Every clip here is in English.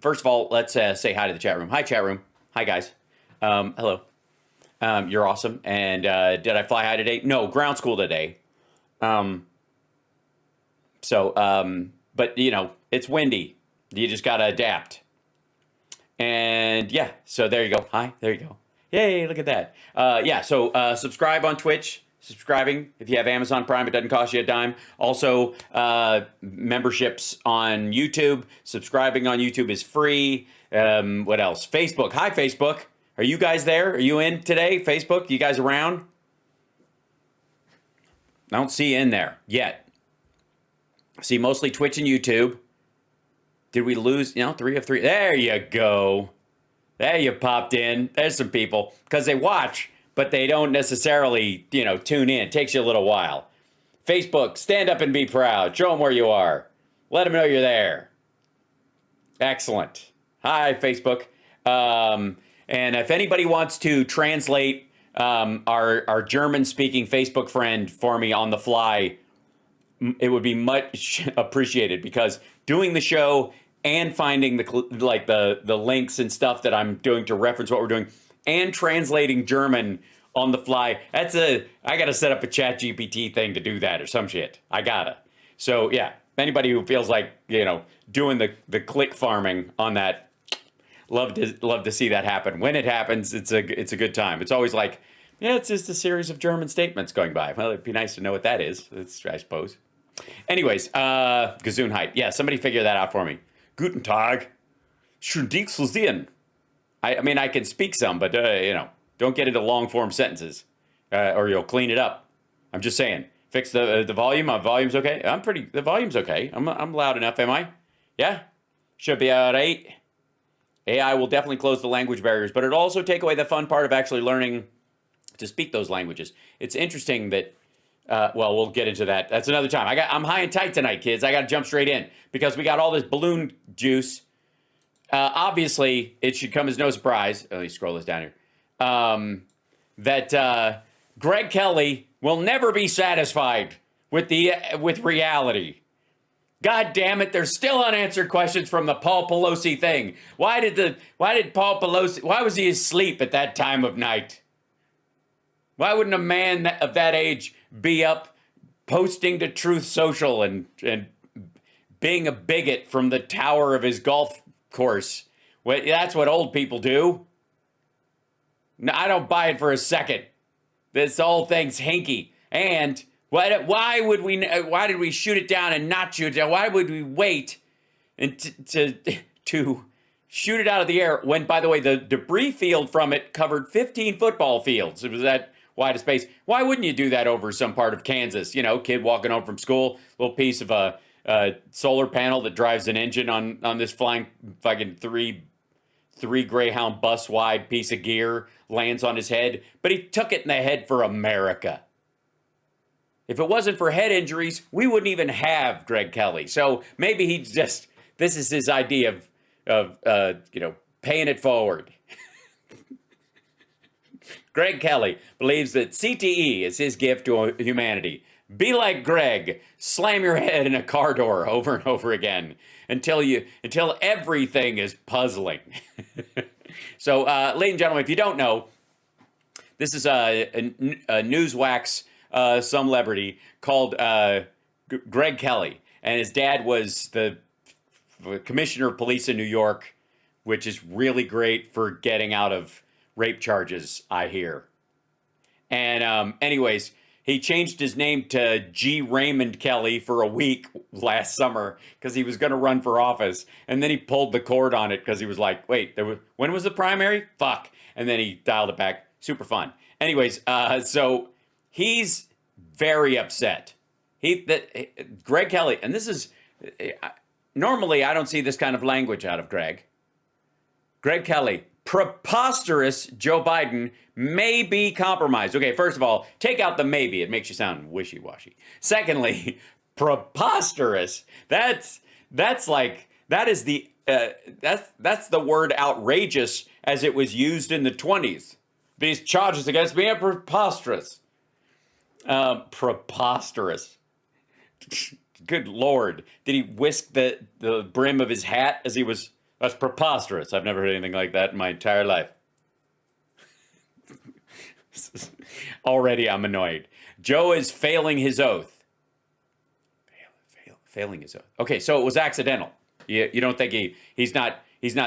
First of all, let's say hi to the chat room. Hi, chat room. Hi, guys. Hello. You're awesome. And did I fly high today? No, ground school today. But, you know, it's windy. You just got to adapt. And, yeah, so there you go. Hi, there you go. Yay, look at that. So subscribe on Twitch. Subscribing, if you have Amazon Prime, it doesn't cost you a dime. Also, memberships on YouTube. Subscribing on YouTube is free. What else? Facebook. Hi, Facebook. Are you guys there? Are you in today? Facebook, you guys around? I don't see you in there yet. I see mostly Twitch and YouTube. Did we lose? 3 of 3. There you go. There you popped in. There's some people. Because they watch, but they don't necessarily, tune in. It takes you a little while. Facebook, stand up and be proud. Show them where you are. Let them know you're there. Excellent. Hi, Facebook. And if anybody wants to translate our German-speaking Facebook friend for me on the fly, it would be much appreciated, because doing the show and finding the links and stuff that I'm doing to reference what we're doing and translating German on the fly, I gotta set up a ChatGPT thing to do that or some shit. I gotta. So yeah, anybody who feels like, doing the click farming on that, love to see that happen. When it happens, it's a good time. It's always like, it's just a series of German statements going by. Well, it'd be nice to know what that is, I suppose. Anyways, Gesundheit. Yeah, somebody figure that out for me. Guten Tag. Schön dich zu sehen. I mean, I can speak some, but, don't get into long-form sentences, or you'll clean it up. I'm just saying. Fix the volume. Volume's okay? The volume's okay. I'm loud enough, am I? Yeah? Should be all right. AI will definitely close the language barriers, but it'll also take away the fun part of actually learning to speak those languages. It's interesting that, we'll get into that. That's another time. I'm high and tight tonight, kids. I got to jump straight in because we got all this balloon juice. Obviously, it should come as no surprise. Let me scroll this down here. That Greg Kelly will never be satisfied with reality. God damn it, there's still unanswered questions from the Paul Pelosi thing. Why did Paul Pelosi, why was he asleep at that time of night? Why wouldn't a man of that age be up posting to Truth Social and being a bigot from the tower of his golf course? Well, that's what old people do. No, I don't buy it for a second. This whole thing's hinky. And why did we shoot it down and not shoot it down? Why would we wait and to shoot it out of the air when, by the way, the debris field from it covered 15 football fields? It was that wide of space. Why wouldn't you do that over some part of Kansas? Kid walking home from school, little piece of a solar panel that drives an engine on this flying fucking three Greyhound bus wide piece of gear lands on his head, but he took it in the head for America. If it wasn't for head injuries, we wouldn't even have Greg Kelly. So maybe this is his idea of paying it forward. Greg Kelly believes that CTE is his gift to humanity. Be like Greg. Slam your head in a car door over and over again until everything is puzzling. So, ladies and gentlemen, if you don't know, this is a Newswax celebrity called Greg Kelly, and his dad was the commissioner of police in New York, which is really great for getting out of rape charges, I hear. And anyways, he changed his name to G. Raymond Kelly for a week last summer because he was going to run for office. And then he pulled the cord on it because he was like, wait, when was the primary? Fuck. And then he dialed it back. Super fun. Anyways, so he's very upset. Greg Kelly, and this is, normally I don't see this kind of language out of Greg. Greg Kelly, preposterous Joe Biden may be compromised. Okay, first of all, take out the maybe. It makes you sound wishy-washy. Secondly, preposterous. That's the word outrageous as it was used in the 20s. These charges against me are preposterous. Preposterous. Good Lord. Did he whisk the brim of his hat as he was That's preposterous. I've never heard anything like that in my entire life. Already I'm annoyed. Joe is failing his oath. Failing his oath. Okay, so it was accidental. You don't think he's not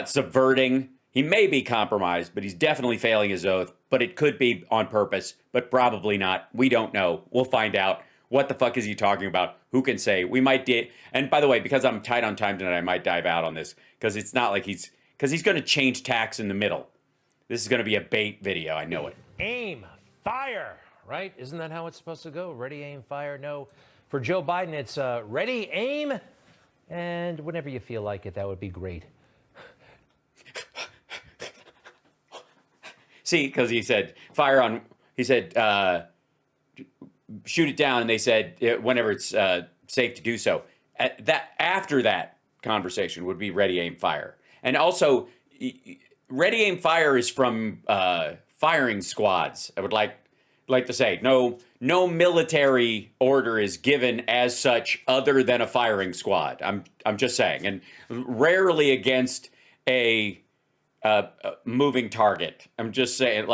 subverting. He may be compromised, but he's definitely failing his oath. But it could be on purpose, but probably not. We don't know. We'll find out. What the fuck is he talking about? Who can say? We might and by the way, because I'm tight on time tonight, I might dive out on this because it's not like he's going to change tacks in the middle. This is going to be a bait video. I know it. Aim, fire, right? Isn't that how it's supposed to go? Ready, aim, fire. No, for Joe Biden, it's ready, aim, and whenever you feel like it, that would be great. See, because he said fire on. He said. Shoot it down, and they said whenever it's safe to do so. After that conversation would be ready, aim, fire. And also, ready, aim, fire is from firing squads. I would like to say no military order is given as such other than a firing squad. I'm just saying, and rarely against a moving target. I'm just saying,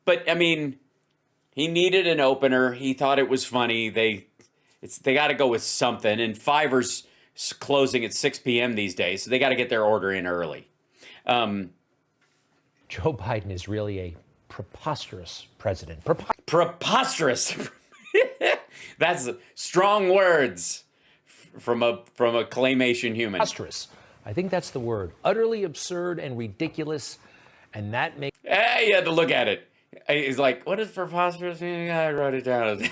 but I mean. He needed an opener. He thought it was funny. They got to go with something. And Fiverr's closing at 6 p.m. these days, so they got to get their order in early. Joe Biden is really a preposterous president. Preposterous. That's strong words from a claymation human. Preposterous. I think that's the word. Utterly absurd and ridiculous, and that makes. Hey, you had to look at it. He's like, what is preposterous? I wrote it down.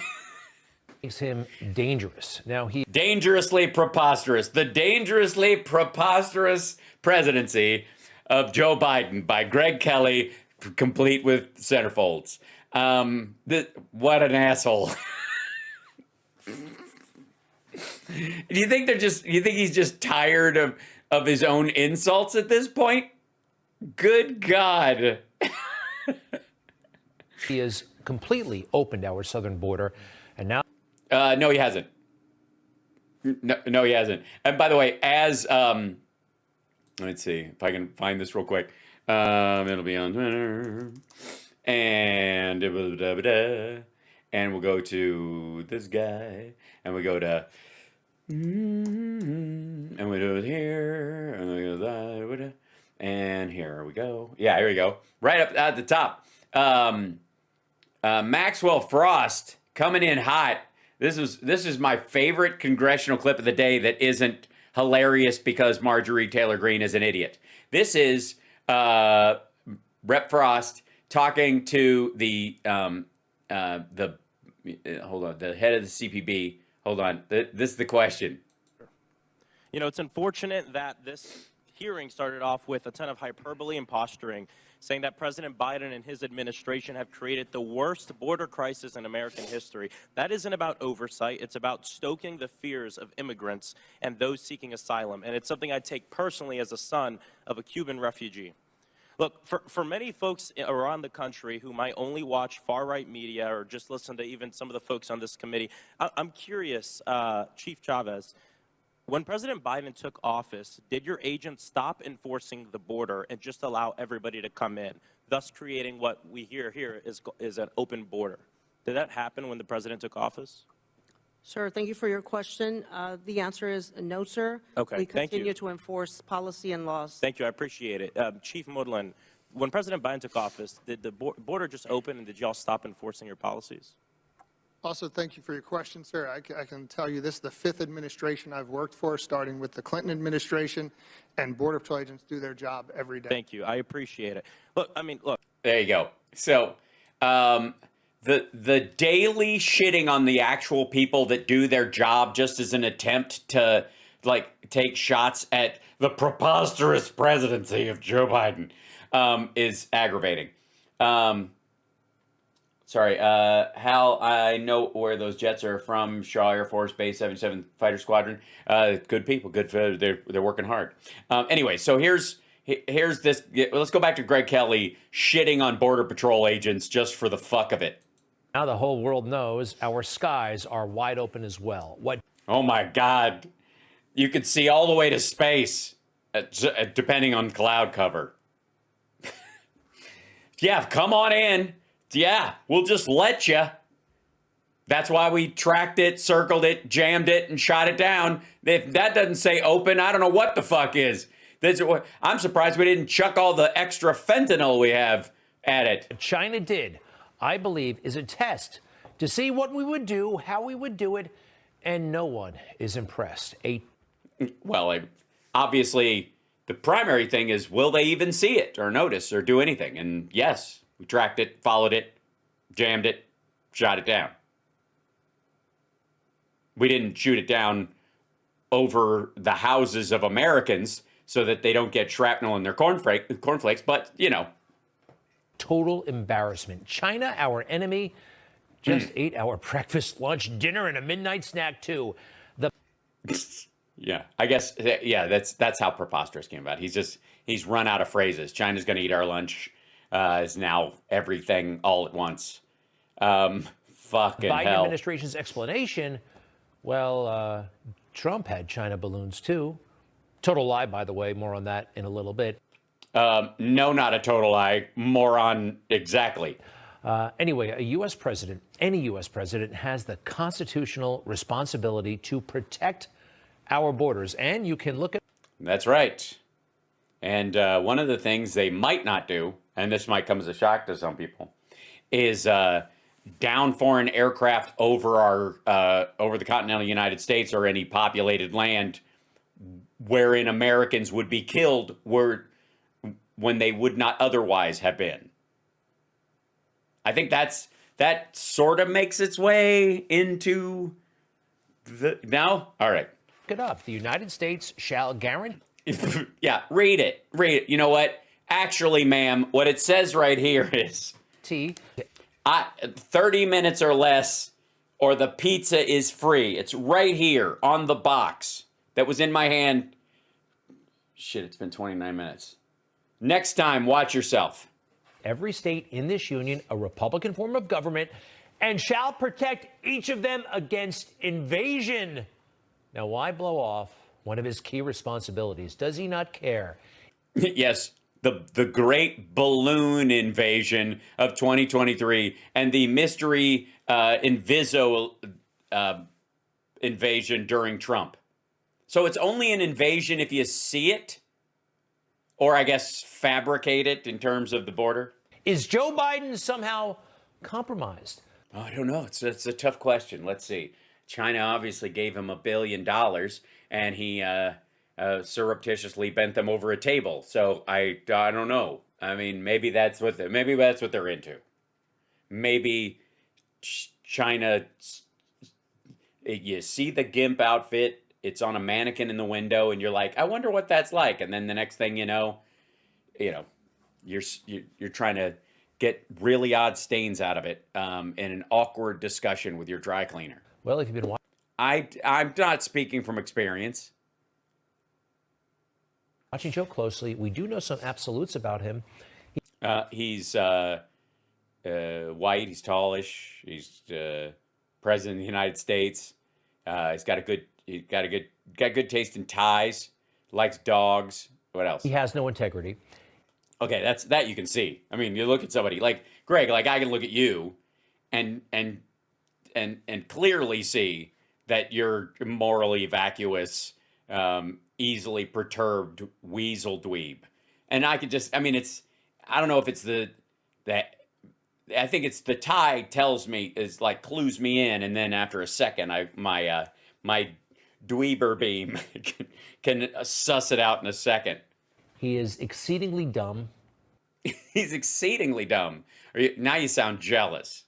Makes him dangerous. Now he dangerously preposterous. The dangerously preposterous presidency of Joe Biden by Greg Kelly, complete with centerfolds. What an asshole. Do you think he's just tired of his own insults at this point? Good God. He has completely opened our southern border, and now. No, he hasn't. No, he hasn't. And by the way, as let's see if I can find this real quick. It'll be on Twitter, and we'll go to this guy, and we go to, and we do it here, and we go that, and here we go. Yeah, here we go. Right up at the top. Maxwell Frost coming in hot. This is my favorite congressional clip of the day that isn't hilarious because Marjorie Taylor Greene is an idiot. This is Rep Frost talking to the hold on, the head of the CPB. Hold on, this is the question. You know, it's unfortunate that this hearing started off with a ton of hyperbole and posturing, saying that President Biden and his administration have created the worst border crisis in American history. That isn't about oversight. It's about stoking the fears of immigrants and those seeking asylum. And it's something I take personally as a son of a Cuban refugee. Look, for many folks around the country who might only watch far-right media or just listen to even some of the folks on this committee, I'm curious, Chief Chavez, when President Biden took office, did your agents stop enforcing the border and just allow everybody to come in, thus creating what we hear here is an open border? Did that happen when the president took office? Sir, thank you for your question. The answer is no, sir. Okay, we thank you. continue to enforce policy and laws. Thank you, I appreciate it. Chief Modlin, when President Biden took office, did the border just open and did y'all stop enforcing your policies? Also, thank you for your question, sir. I can tell you this is the 5th administration I've worked for, starting with the Clinton administration, and Border Patrol agents do their job every day. Thank you. I appreciate it. Look. There you go. So the daily shitting on the actual people that do their job just as an attempt to, take shots at the preposterous presidency of Joe Biden is aggravating. Sorry, Hal, I know where those jets are from, Shaw Air Force Base 77 Fighter Squadron. Good people, they're working hard. Anyway, so here's this. Let's go back to Greg Kelly shitting on Border Patrol agents just for the fuck of it. Now the whole world knows our skies are wide open as well. What? Oh my God. You could see all the way to space. depending on cloud cover. Yeah, come on in. Yeah, we'll just let you. That's why we tracked it, circled it, jammed it, and shot it down. If that doesn't say open, I don't know what the fuck is. I'm surprised we didn't chuck all the extra fentanyl we have at it. China did, I believe, is a test to see what we would do, how we would do it, and no one is impressed. Well, obviously, the primary thing is, will they even see it or notice or do anything? And yes, we tracked it, followed it, jammed it, shot it down. We didn't shoot it down over the houses of Americans so that they don't get shrapnel in their cornflakes, but, you know. Total embarrassment. China, our enemy, just ate our breakfast, lunch, dinner, and a midnight snack, too. Yeah, I guess, yeah, that's how preposterous came about. He's run out of phrases. China's going to eat our lunch is now everything all at once. Fucking Biden hell. administration's explanation, well, Trump had China balloons, too. Total lie, by the way. More on that in a little bit. No, not a total lie. Moron, exactly. Anyway, a U.S. president, any U.S. president, has the constitutional responsibility to protect our borders. And you can look at... That's right. And one of the things they might not do, and this might come as a shock to some people, is down foreign aircraft over over the continental United States or any populated land wherein Americans would be killed when they would not otherwise have been. I think that sort of makes its way into the... No? All right. Look it up. The United States shall guarantee... Yeah, read it. Read it. You know what? Actually, ma'am, what it says right here is... 30 minutes or less, or the pizza is free. It's right here on the box that was in my hand. Shit, it's been 29 minutes. Next time, watch yourself. Every state in this union a Republican form of government and shall protect each of them against invasion. Now, why blow off one of his key responsibilities? Does he not care? Yes, the great balloon invasion of 2023 and the mystery Inviso invasion during Trump. So it's only an invasion if you see it? Or I guess fabricate it in terms of the border? Is Joe Biden somehow compromised? Oh, I don't know. It's a tough question. Let's see. China obviously gave him $1 billion, and he surreptitiously bent them over a table. So I don't know. I mean, maybe that's what they're into. Maybe China. You see the GIMP outfit. It's on a mannequin in the window, and you're like, I wonder what that's like. And then the next thing you know, you're trying to get really odd stains out of it in an awkward discussion with your dry cleaner. Well, if you've been I'm not speaking from experience. watching Joe closely, we do know some absolutes about him. He's white. He's tallish. He's president of the United States. He's got good taste in ties. Likes dogs. What else? He has no integrity. Okay, that you can see. I mean, you look at somebody like Greg. Like I can look at you, and clearly see that you're morally vacuous, easily perturbed weasel dweeb. And I could just, I mean, I don't know if it's I think it's the tie tells me, is like clues me in, and then after a second, my dweeber beam can suss it out in a second. He is exceedingly dumb. He's exceedingly dumb. Now you sound jealous.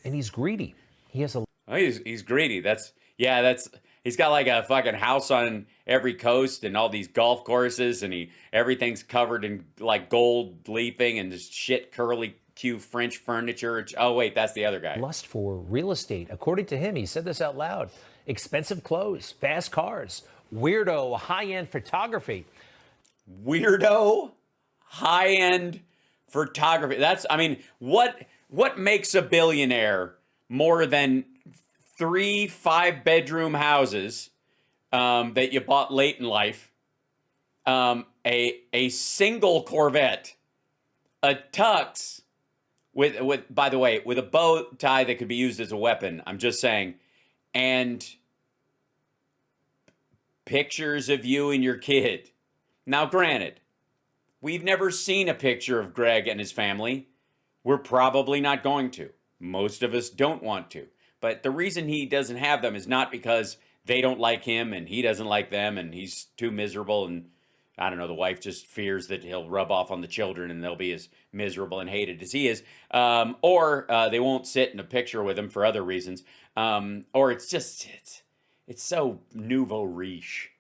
And he's greedy. He has a... Oh, he's greedy. He's got like a fucking house on every coast and all these golf courses, and everything's covered in like gold leafing and this shit curly Q French furniture. Oh wait, that's the other guy. Lust for real estate. According to him, he said this out loud. Expensive clothes, fast cars, weirdo, high-end photography. Weirdo, high-end photography. What makes a billionaire more than 3 5-bedroom houses that you bought late in life a single Corvette, a tux with by the way, with a bow tie that could be used as a weapon. I'm just saying, and pictures of you and your kid. Now, granted, we've never seen a picture of Greg and his family. We're probably not going to. Most of us don't want to. But the reason he doesn't have them is not because they don't like him and he doesn't like them and he's too miserable and I don't know, the wife just fears that he'll rub off on the children and they'll be as miserable and hated as he is. Or they won't sit in a picture with him for other reasons. Or it's just, it's so nouveau riche,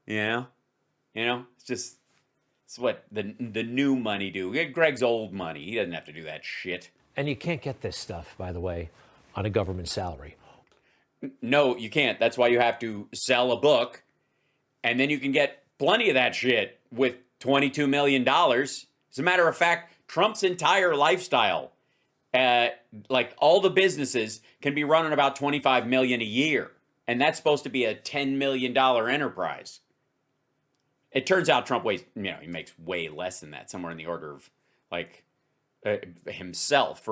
you know? You know, it's what the new money do. Greg's old money. He doesn't have to do that shit. And you can't get this stuff, by the way, on a government salary. No, you can't. That's why you have to sell a book, and then you can get plenty of that shit with $22 million. As a matter of fact, Trump's entire lifestyle, like all the businesses, can be running about $25 million a year. And that's supposed to be a $10 million enterprise. It turns out Trump weighs, he makes way less than that, somewhere in the order of like himself,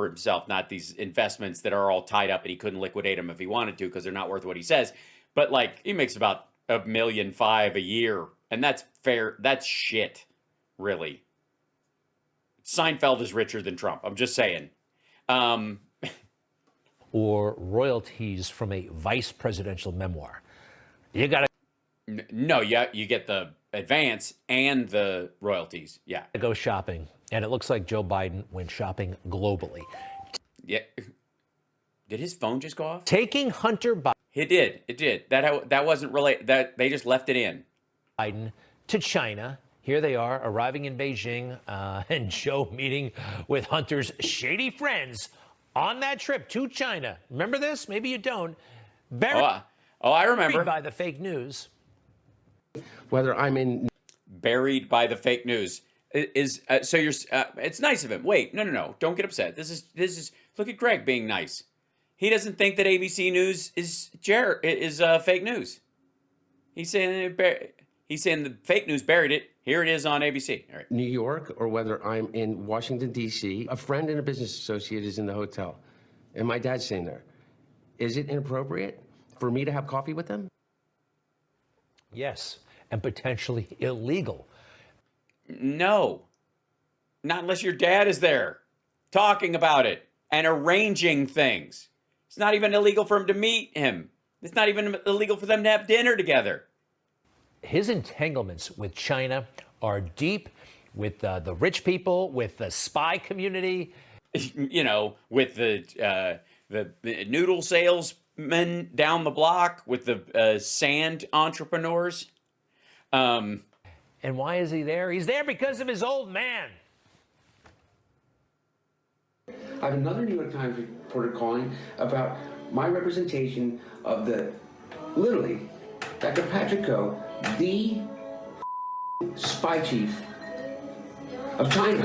not these investments that are all tied up and he couldn't liquidate them if he wanted to because they're not worth what he says. But like he makes about $1.5 million a year, and that's fair. That's shit, really. Seinfeld is richer than Trump. I'm just saying. Or royalties from a vice presidential memoir. You got to. No, yeah, you get the advance and the royalties. Yeah. Go shopping. And it looks like Joe Biden went shopping globally. Yeah. Did his phone just go off? Taking Hunter Biden. It did. That wasn't related. That they just left it in. Biden to China. Here they are arriving in Beijing, and Joe meeting with Hunter's shady friends on that trip to China. Remember this? Maybe you don't. I remember. Buried by the fake news. Whether I'm in buried by the fake news is so you're. It's nice of him. Wait, no. Don't get upset. This is. Look at Greg being nice. He doesn't think that ABC News is fake news. He's saying the fake news buried it. Here it is on ABC. All right. New York or whether I'm in Washington, D.C., a friend and a business associate is in the hotel, and my dad's staying there. Is it inappropriate for me to have coffee with them? Yes, and potentially illegal. No, not unless your dad is there talking about it and arranging things. It's not even illegal for him to meet him. It's not even illegal for them to have dinner together. His entanglements with China are deep, with the rich people, with the spy community. With the noodle salesmen down the block, with the sand entrepreneurs. And why is he there? He's there because of his old man. I have another New York Times reporter calling about my representation of literally, Dr. Patrick Coe, the spy chief of China,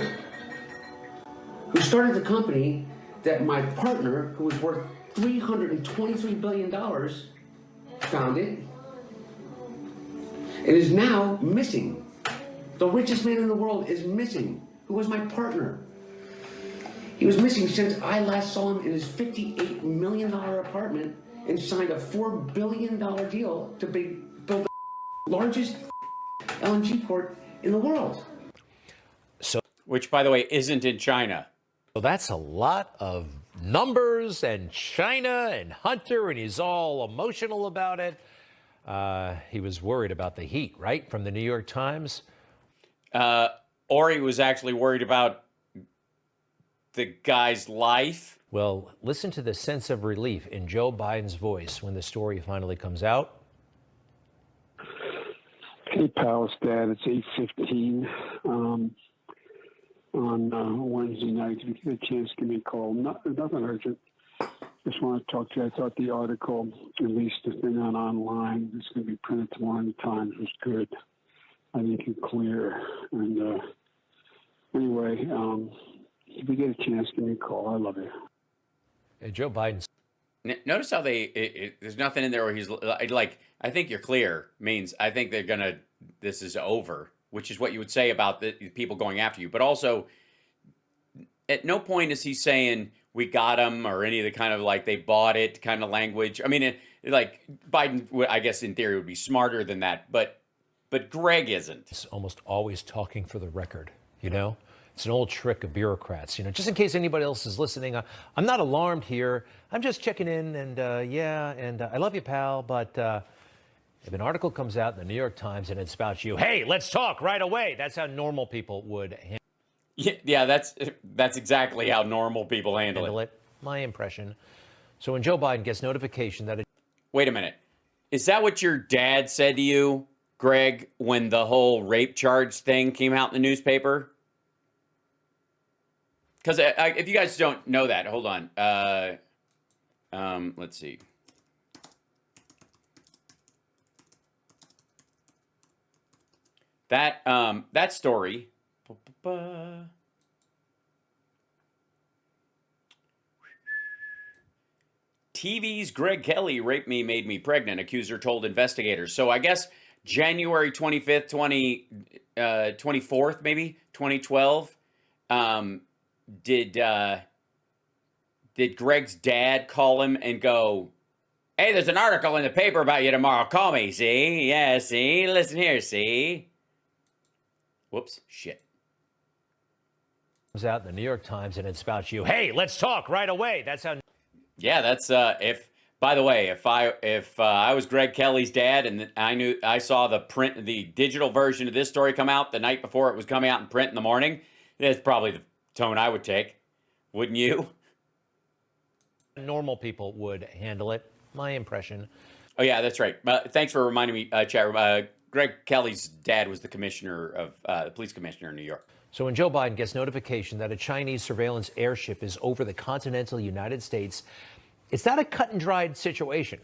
who started the company that my partner, who was worth $323 billion, founded, and is now missing. The richest man in the world is missing, who was my partner. He was missing since I last saw him in his $58 million apartment and signed a $4 billion deal to build the largest LNG port in the world. Which, by the way, isn't in China. So that's a lot of numbers and China and Hunter, and he's all emotional about it. He was worried about the heat, right, from the New York Times? Or he was actually worried about the guy's life. Well, listen to the sense of relief in Joe Biden's voice when the story finally comes out. Hey, pal, it's Dad. It's 8:15 on Wednesday night. If you get a chance, give me a call. Nothing urgent. Just want to talk to you. I thought the article, at least the thing online, it's going to be printed tomorrow in the Times, was good. I think it's clear. And anyway, if you get a chance, give me a call. I love you. Joe Biden's. Notice how there's nothing in there where he's like, I think you're clear means I think they're gonna, this is over. which is what you would say about the people going after you. But also, at no point is he saying we got them or any of the kind of like they bought it kind of language. I mean, like Biden, I guess in theory would be smarter than that, but Greg isn't. It's almost always talking for the record, you know? It's an old trick of bureaucrats, you know, just in case anybody else is listening. I'm not alarmed here. I'm just checking in and I love you, pal. But if an article comes out in the New York Times and it's about you, hey, let's talk right away. That's how normal people would Yeah, that's exactly how normal people handle it. My impression. So when Joe Biden gets notification that Wait a minute. Is that what your dad said to you, Greg, when the whole rape charge thing came out in the newspaper? Because if you guys don't know that, hold on. Let's see. That story. TV's Greg Kelly raped me, made me pregnant, accuser told investigators. So I guess January 25th, 24th, maybe, 2012, did Greg's dad call him and go, hey, there's an article in the paper about you tomorrow. Call me, see? Yeah, see? Listen here, see? Whoops, shit. comes out in the New York Times and it's about you, hey, let's talk right away. That's how. Yeah, that's by the way, if I was Greg Kelly's dad and I saw the digital version of this story come out the night before it was coming out in print in the morning, that's probably the tone I would take. Wouldn't you? Normal people would handle it. My impression. Oh yeah, that's right. Thanks for reminding me, chat. Greg Kelly's dad was the commissioner of the police commissioner in New York. So when Joe Biden gets notification that a Chinese surveillance airship is over the continental United States, it's not a cut and dried situation.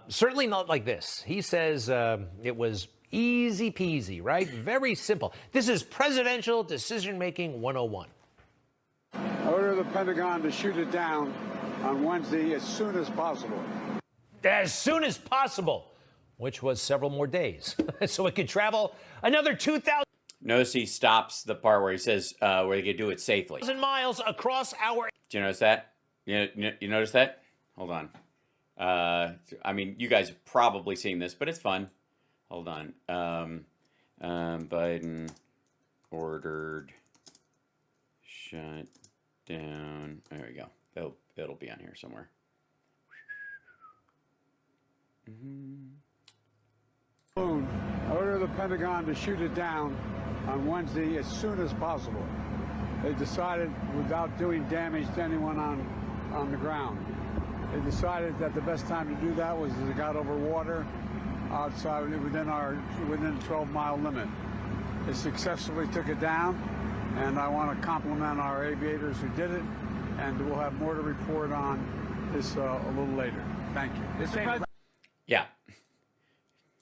Certainly not like this. He says it was easy peasy, right? Very simple. This is presidential decision-making 101. Order the Pentagon to shoot it down on Wednesday as soon as possible. As soon as possible, which was several more days. So it could travel another 2,000 Notice he stops the part where he says where they could do it safely. miles across our. Do you notice that? You notice that? Hold on. I mean, you guys have probably seen this, but it's fun. Hold on. Biden ordered shut down. There we go. It'll be on here somewhere. Order the Pentagon to shoot it down on Wednesday as soon as possible. They decided, without doing damage to anyone on the ground, they decided that the best time to do that was as it got over water outside within the 12-mile limit. They successfully took it down, and I want to compliment our aviators who did it, and we'll have more to report on this a little later. Thank you. Yeah.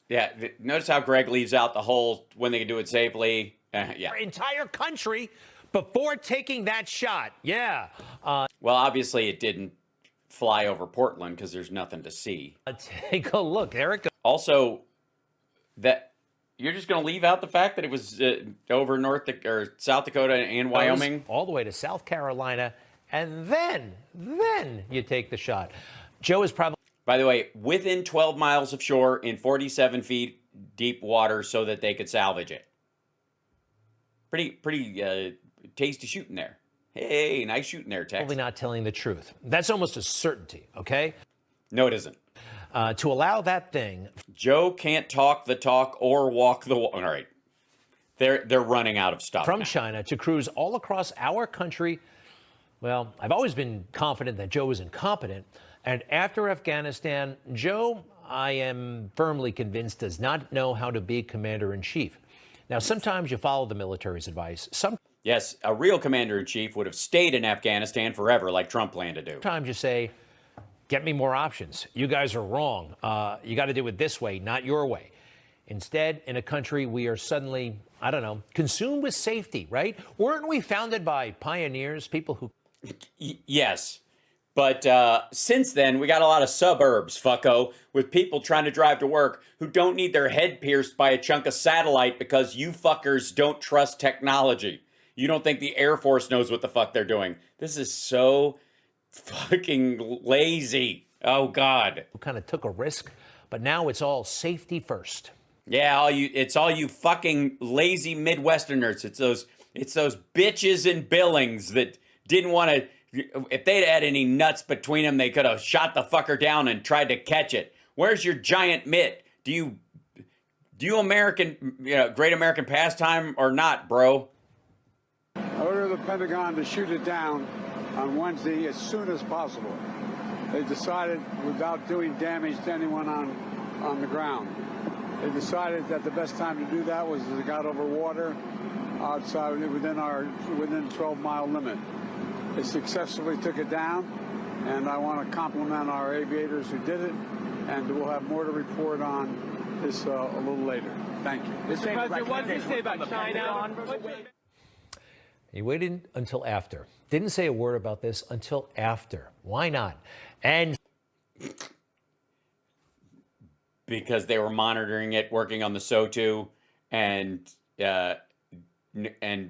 Yeah. Notice how Greg leaves out the whole when they can do it safely. Yeah. Our entire country before taking that shot. Yeah. Well, obviously it didn't fly over Portland because there's nothing to see. Take a look. There it goes. Also, that you're just going to leave out the fact that it was over South Dakota and Wyoming, all the way to South Carolina, and then you take the shot. Joe is probably. By the way, within 12 miles of shore in 47 feet deep water so that they could salvage it. Pretty tasty shooting there. Hey, nice shooting there, Tex. Probably not telling the truth. That's almost a certainty, okay? No, it isn't. To allow that thing. Joe can't talk the talk or walk the walk. All right. They're running out of stuff From now. China to cruise all across our country. Well, I've always been confident that Joe is incompetent. And after Afghanistan, Joe, I am firmly convinced, does not know how to be commander-in-chief. Now, sometimes you follow the military's advice. Yes, a real commander-in-chief would have stayed in Afghanistan forever like Trump planned to do. Sometimes you say, get me more options. You guys are wrong. You got to do it this way, not your way. Instead, in a country we are suddenly, I don't know, consumed with safety, right? Weren't we founded by pioneers, people who... Yes. But since then, we got a lot of suburbs, fucko, with people trying to drive to work who don't need their head pierced by a chunk of satellite because you fuckers don't trust technology. You don't think the Air Force knows what the fuck they're doing. This is so fucking lazy. Oh, God. Who kind of took a risk, but now it's all safety first. Yeah, it's all you fucking lazy Midwesterners. It's those bitches in Billings that didn't want to. If they'd had any nuts between them, they could have shot the fucker down and tried to catch it. Where's your giant mitt? Do you great American pastime or not, bro? Order the Pentagon to shoot it down on Wednesday as soon as possible. They decided, without doing damage to anyone on the ground, they decided that the best time to do that was as it got over water outside within the 12-mile limit. They successfully took it down, and I want to compliment our aviators who did it, and we'll have more to report on this a little later. Thank you. Mr. President, what did you say about China? He waited until after. Didn't say a word about this until after. Why not? And because they were monitoring it, working on the SO2, and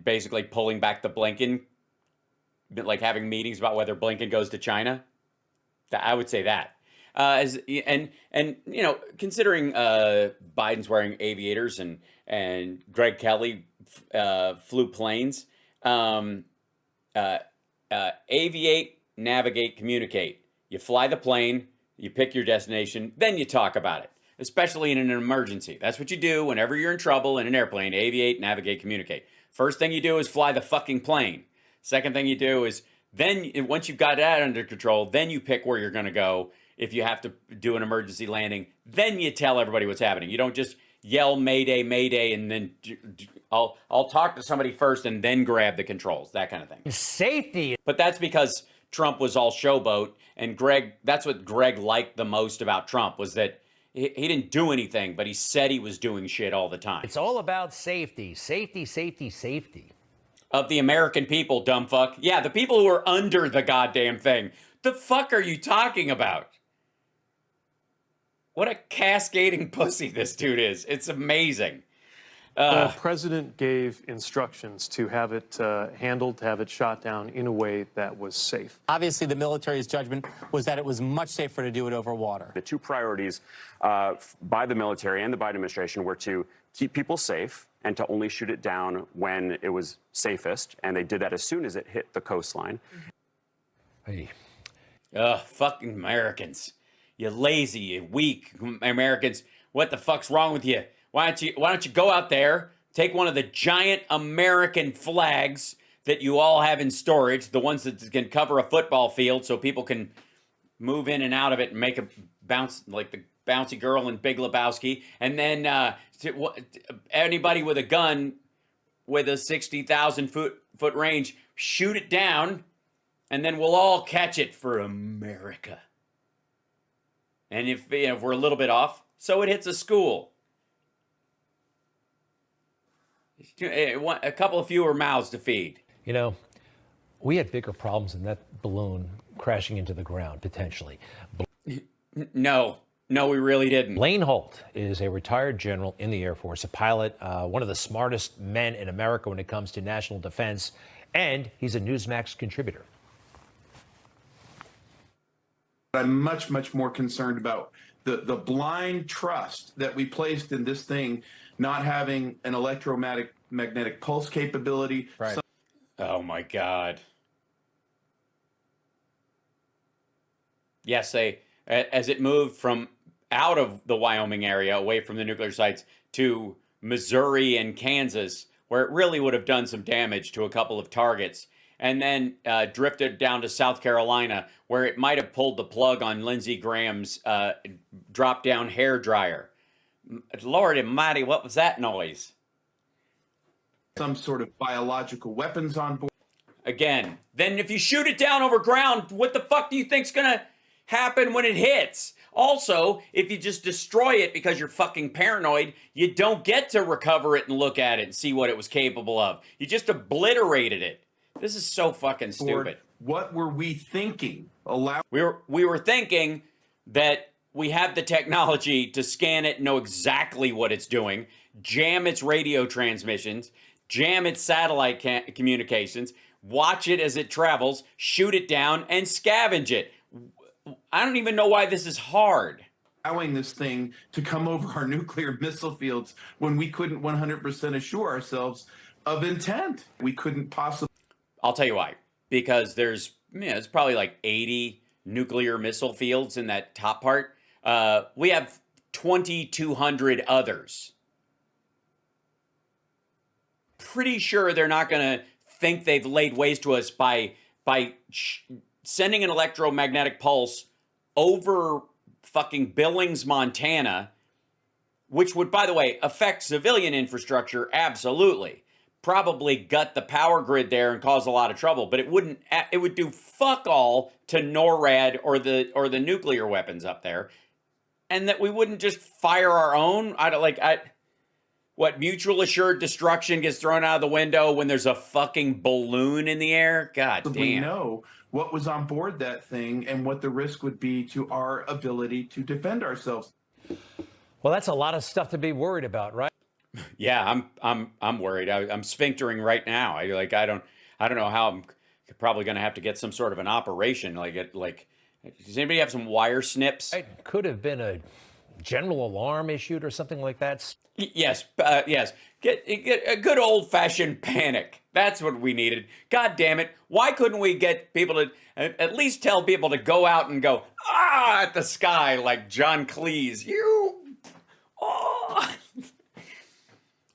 basically pulling back the Blinken, like having meetings about whether Blinken goes to China. I would say that. Considering Biden's wearing aviators and Greg Kelly flew planes, aviate, navigate, communicate. You fly the plane, you pick your destination, then you talk about it, especially in an emergency. That's what you do whenever you're in trouble in an airplane: aviate, navigate, communicate. First thing you do is fly the fucking plane. Second thing you do is then, once you've got that under control, then you pick where you're going to go. If you have to do an emergency landing, then you tell everybody what's happening. You don't just yell Mayday, Mayday, and then I'll talk to somebody first and then grab the controls, that kind of thing. safety. But that's because Trump was all showboat, and that's what Greg liked the most about Trump, was that he didn't do anything, but he said he was doing shit all the time. It's all about safety, safety, safety, safety. Of the American people, dumb fuck. Yeah, the people who are under the goddamn thing. The fuck are you talking about? What a cascading pussy this dude is. It's amazing. The president gave instructions to have it handled, to have it shot down in a way that was safe. Obviously, the military's judgment was that it was much safer to do it over water. The two priorities by the military and the Biden administration were to keep people safe and to only shoot it down when it was safest. And they did that as soon as it hit the coastline. Hey. Fucking Americans. You lazy, you weak Americans. What the fuck's wrong with you? Why don't you go out there, take one of the giant American flags that you all have in storage, the ones that can cover a football field so people can move in and out of it and make a bounce like the bouncy girl in Big Lebowski, and then anybody with a gun with a 60,000 foot range, shoot it down, and then we'll all catch it for America. And if we're a little bit off, so it hits a school. A couple of fewer mouths to feed. You know, we had bigger problems than that balloon crashing into the ground, potentially. No, we really didn't. Blaine Holt is a retired general in the Air Force, a pilot, one of the smartest men in America when it comes to national defense, and he's a Newsmax contributor. I'm much, much more concerned about the blind trust that we placed in this thing not having an electromagnetic pulse capability. Right. Oh, my God. Yes, as it moved from out of the Wyoming area, away from the nuclear sites, to Missouri and Kansas, where it really would have done some damage to a couple of targets, and then drifted down to South Carolina, where it might have pulled the plug on Lindsey Graham's drop-down hair dryer. Lord almighty, what was that noise? Some sort of biological weapons on board. Again, then if you shoot it down over ground, what the fuck do you think's gonna happen when it hits? Also, if you just destroy it because you're fucking paranoid, you don't get to recover it and look at it and see what it was capable of. You just obliterated it. This is so fucking stupid. What were we thinking? We were thinking that we have the technology to scan it, know exactly what it's doing, jam its radio transmissions, jam its satellite communications, watch it as it travels, shoot it down, and scavenge it. I don't even know why this is hard. Allowing this thing to come over our nuclear missile fields when we couldn't 100% assure ourselves of intent. We couldn't possibly. I'll tell you why. Because it's probably like 80 nuclear missile fields in that top part. We have 2,200 others. Pretty sure they're not going to think they've laid waste to us by sending an electromagnetic pulse over fucking Billings, Montana, which would, by the way, affect civilian infrastructure, absolutely. Probably gut the power grid there and cause a lot of trouble, but it would do fuck all to NORAD or the nuclear weapons up there. And that we wouldn't just fire our own? What, mutual assured destruction gets thrown out of the window when there's a fucking balloon in the air? God damn. We know what was on board that thing and what the risk would be to our ability to defend ourselves. Well, that's a lot of stuff to be worried about, right? Yeah, I'm worried. I'm sphinctering right now. I don't know how. I'm probably going to have to get some sort of an operation. Does anybody have some wire snips? It could have been a general alarm issued or something like that. Yes, yes. Get a good old-fashioned panic. That's what we needed. God damn it. Why couldn't we get people to at least tell people to go out and go, at the sky like John Cleese?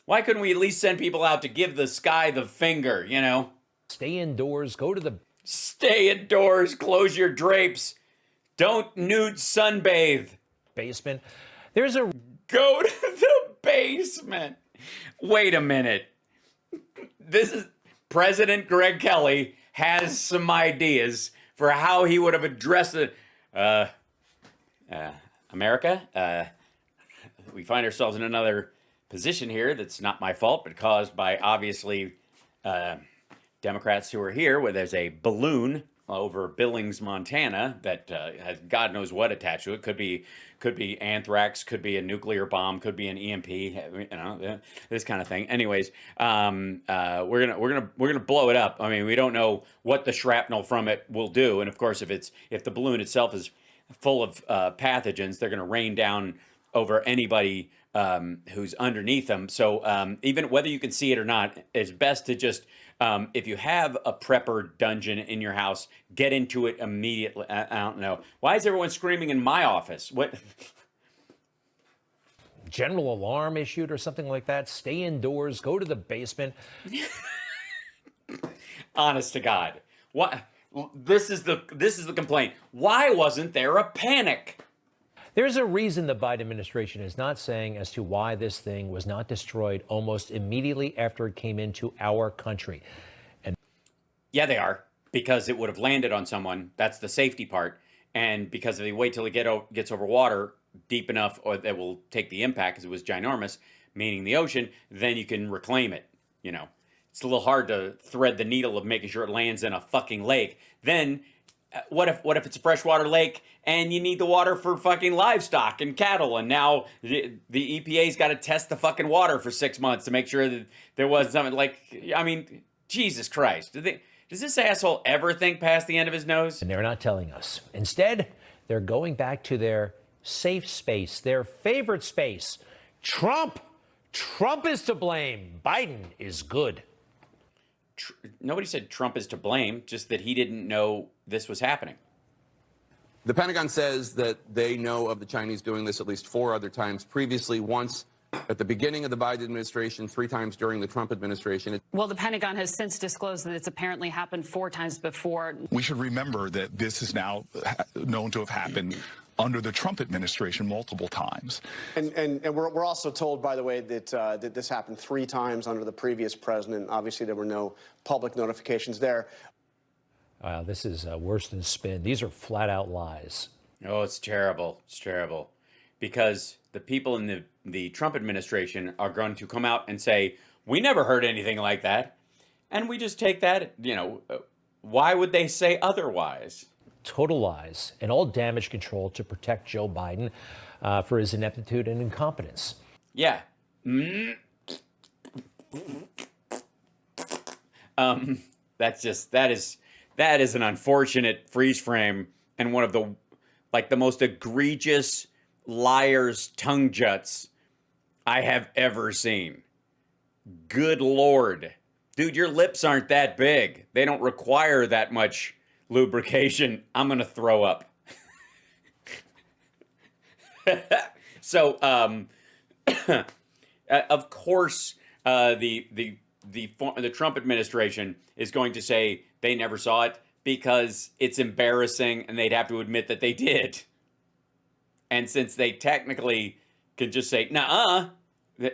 Why couldn't we at least send people out to give the sky the finger, you know? Stay indoors, Stay indoors, close your drapes. Don't nude sunbathe. Basement. Go to the basement. Wait a minute. This is President Greg Kelly has some ideas for how he would have addressed it. America, we find ourselves in another position here that's not my fault, but caused by obviously Democrats who are here, where there's a balloon over Billings, Montana, that has God knows what attached to it. Could be anthrax, could be a nuclear bomb, could be an EMP, you know, this kind of thing. Anyways, we're gonna blow it up. I mean, we don't know what the shrapnel from it will do, and of course, if the balloon itself is full of pathogens, they're gonna rain down over anybody who's underneath them. So even whether you can see it or not, it's best to just, if you have a prepper dungeon in your house, get into it immediately. I don't know. Why is everyone screaming in my office? What? General alarm issued or something like that. Stay indoors, go to the basement. Honest to God. What? This is the complaint. Why wasn't there a panic? There's a reason the Biden administration is not saying as to why this thing was not destroyed almost immediately after it came into our country. And yeah, they are, because it would have landed on someone. That's the safety part. And because if they wait till it gets over water deep enough, or that will take the impact, because it was ginormous, meaning the ocean, then you can reclaim it. You know, it's a little hard to thread the needle of making sure it lands in a fucking lake. Then what if it's a freshwater lake and you need the water for fucking livestock and cattle, and now the EPA's got to test the fucking water for 6 months to make sure that there was something like, I mean, Jesus Christ. Does this asshole ever think past the end of his nose? And they're not telling us. Instead, they're going back to their safe space, their favorite space. Trump is to blame. Biden is good. Nobody said Trump is to blame, just that he didn't know this was happening. The Pentagon says that they know of the Chinese doing this at least 4 other times previously, once at the beginning of the Biden administration, 3 times during the Trump administration. Well, the Pentagon has since disclosed that it's apparently happened 4 times before. We should remember that this is now known to have happened under the Trump administration multiple times. And we're also told, by the way, that that this happened 3 times under the previous president. Obviously, there were no public notifications there. This is worse than spin. These are flat out lies. Oh, it's terrible. It's terrible. Because the people in the Trump administration are going to come out and say, we never heard anything like that. And we just take that, you know, why would they say otherwise? Total lies and all damage control to protect Joe Biden for his ineptitude and incompetence. Yeah. That is an unfortunate freeze frame and one of the most egregious liars' tongue juts I have ever seen. Good Lord. Dude, your lips aren't that big. They don't require that much lubrication. I'm going to throw up. So, of course, the Trump administration is going to say they never saw it because it's embarrassing and they'd have to admit that they did. And since they technically can just say, nuh-uh,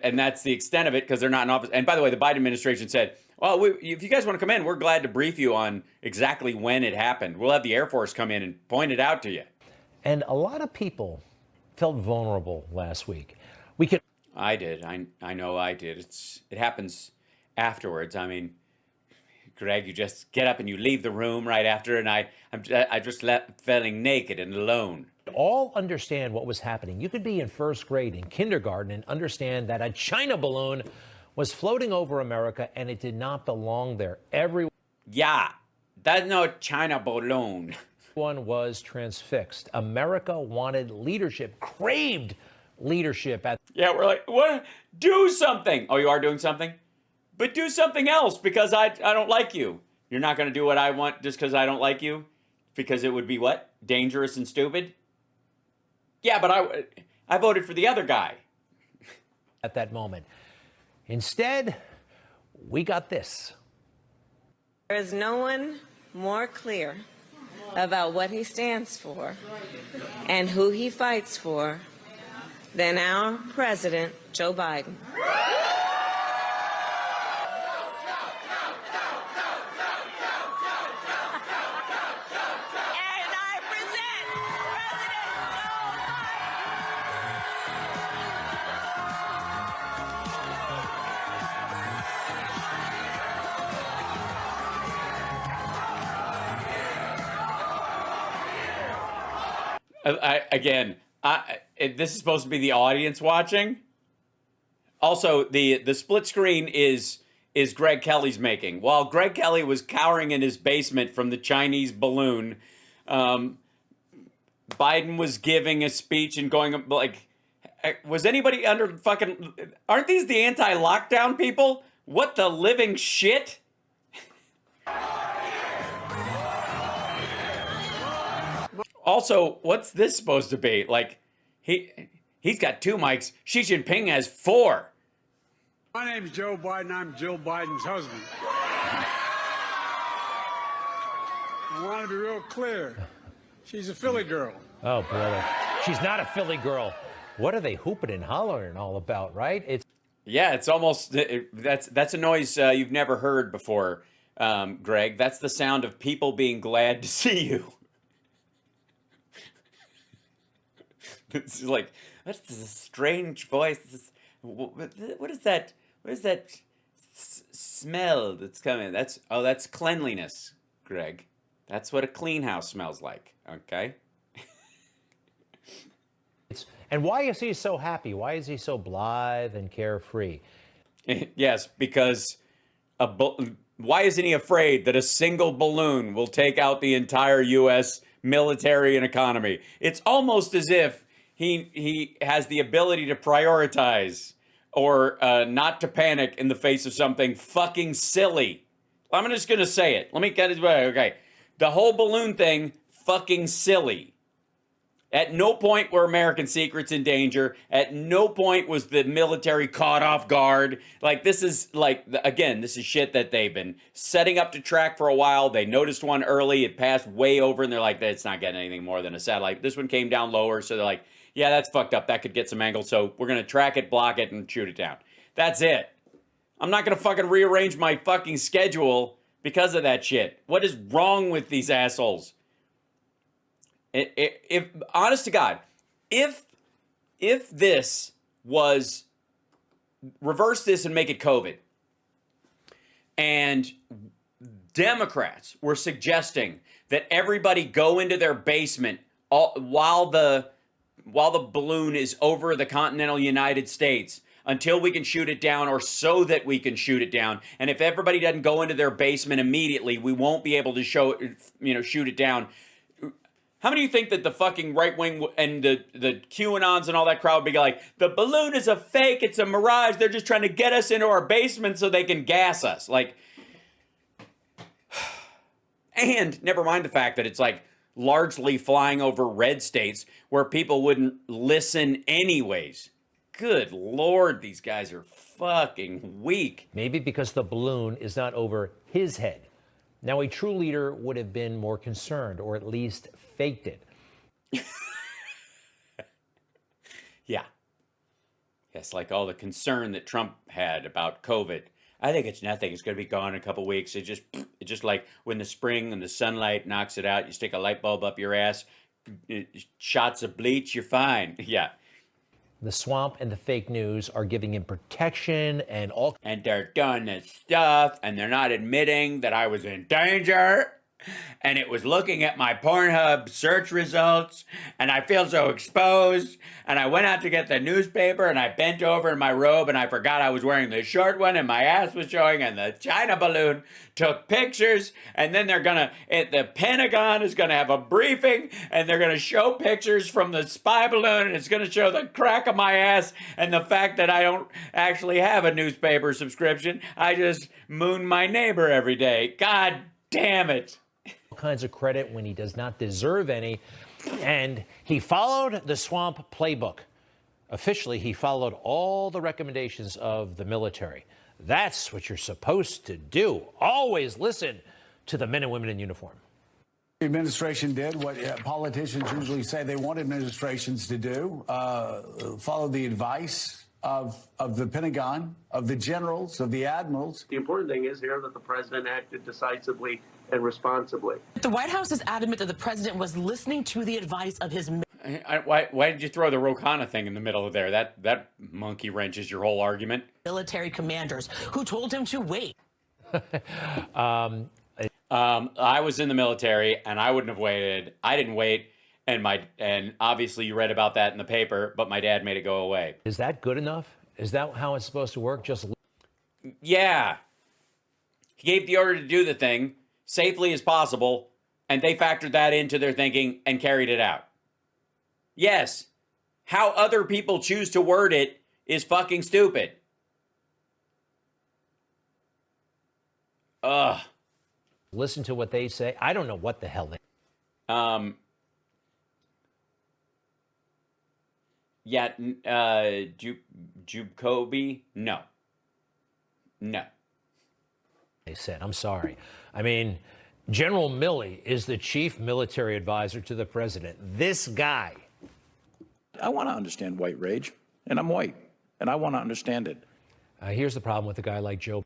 and that's the extent of it because they're not in office. And by the way, the Biden administration said, well, if you guys want to come in, we're glad to brief you on exactly when it happened. We'll have the Air Force come in and point it out to you. And a lot of people felt vulnerable last week. I did. I know I did. It happens afterwards. I mean, Greg, you just get up and you leave the room right after, and I just left feeling naked and alone. All understand what was happening. You could be in first grade, in kindergarten, and understand that a China balloon was floating over America and it did not belong there. Yeah, that's no China balloon. Everyone was transfixed. America wanted leadership, craved leadership. Yeah, we're like, what? Do something. Oh, you are doing something? But do something else because I don't like you. You're not going to do what I want just because I don't like you? Because it would be what? Dangerous and stupid? Yeah, but I voted for the other guy. At that moment. Instead, we got this. There is no one more clear about what he stands for and who he fights for than our president, Joe Biden. This is supposed to be the audience watching. Also, the split screen is Greg Kelly's making. While Greg Kelly was cowering in his basement from the Chinese balloon, Biden was giving a speech and going like, was anybody under fucking? Aren't these the anti-lockdown people? What the living shit? Also, what's this supposed to be? Like, he's got 2 mics. Xi Jinping has 4. My name's Joe Biden. I'm Jill Biden's husband. I want to be real clear. She's a Philly girl. Oh, brother. She's not a Philly girl. What are they hooping and hollering all about, right? It's almost, that's a noise you've never heard before, Greg. That's the sound of people being glad to see you. It's like, what's this strange voice? What is that? What is that smell that's coming? That's cleanliness, Greg. That's what a clean house smells like. Okay. And why is he so happy? Why is he so blithe and carefree? Yes, because why isn't he afraid that a single balloon will take out the entire U.S. military and economy? It's almost as if he has the ability to prioritize or not to panic in the face of something fucking silly. I'm just going to say it. Let me get it. Okay. The whole balloon thing, fucking silly. At no point were American secrets in danger. At no point was the military caught off guard. Like, this is this is shit that they've been setting up to track for a while. They noticed one early. It passed way over, and they're like, it's not getting anything more than a satellite. This one came down lower, so they're like, yeah, that's fucked up. That could get some angle, so we're going to track it, block it, and shoot it down. That's it. I'm not going to fucking rearrange my fucking schedule because of that shit. What is wrong with these assholes? If honest to God, if this was reverse this and make it COVID, and Democrats were suggesting that everybody go into their basement while the balloon is over the continental United States until we can shoot it down, or so that we can shoot it down. And if everybody doesn't go into their basement immediately, we won't be able to shoot it down. How many of you think that the fucking right wing and the QAnons and all that crowd would be like, the balloon is a fake, it's a mirage, they're just trying to get us into our basement so they can gas us? Like, and never mind the fact that it's like largely flying over red states where people wouldn't listen anyways. Good Lord, these guys are fucking weak. Maybe because the balloon is not over his head. Now, a true leader would have been more concerned, or at least faked it. Yeah. Yes, like all the concern that Trump had about COVID. I think it's nothing. It's going to be gone in a couple weeks. It's just like when the spring and the sunlight knocks it out, you stick a light bulb up your ass, shots of bleach, you're fine. Yeah. The swamp and the fake news are giving him protection and all. And they're doing this stuff, and they're not admitting that I was in danger. And it was looking at my Pornhub search results, and I feel so exposed. And I went out to get the newspaper, and I bent over in my robe, and I forgot I was wearing the short one, and my ass was showing, and the China balloon took pictures. And then the Pentagon is gonna have a briefing, and they're gonna show pictures from the spy balloon, and it's gonna show the crack of my ass and the fact that I don't actually have a newspaper subscription. I just moon my neighbor every day. God damn it. Kinds of credit when he does not deserve any. And he followed the swamp playbook. Officially, he followed all the recommendations of the military. That's what you're supposed to do. Always listen to the men and women in uniform. The administration did what politicians usually say they want administrations to do, follow the advice of the Pentagon, of the generals, of the admirals. The important thing is here that the president acted decisively and responsibly. The White House is adamant that the president was listening to the advice of his... Why did you throw the Ro Khanna thing in the middle of there? That monkey wrenches your whole argument. Military commanders who told him to wait. I was in the military, and I wouldn't have waited. I didn't wait, and obviously you read about that in the paper, but my dad made it go away. Is that good enough? Is that how it's supposed to work? Yeah. He gave the order to do the thing safely as possible, and they factored that into their thinking and carried it out. Yes. How other people choose to word it is fucking stupid. Ugh. Listen to what they say. I don't know what the hell they... Yeah, Jacoby? No. They said, I'm sorry. I mean, General Milley is the chief military advisor to the president. This guy. I want to understand white rage, and I'm white, and I want to understand it. Here's the problem with a guy like Joe.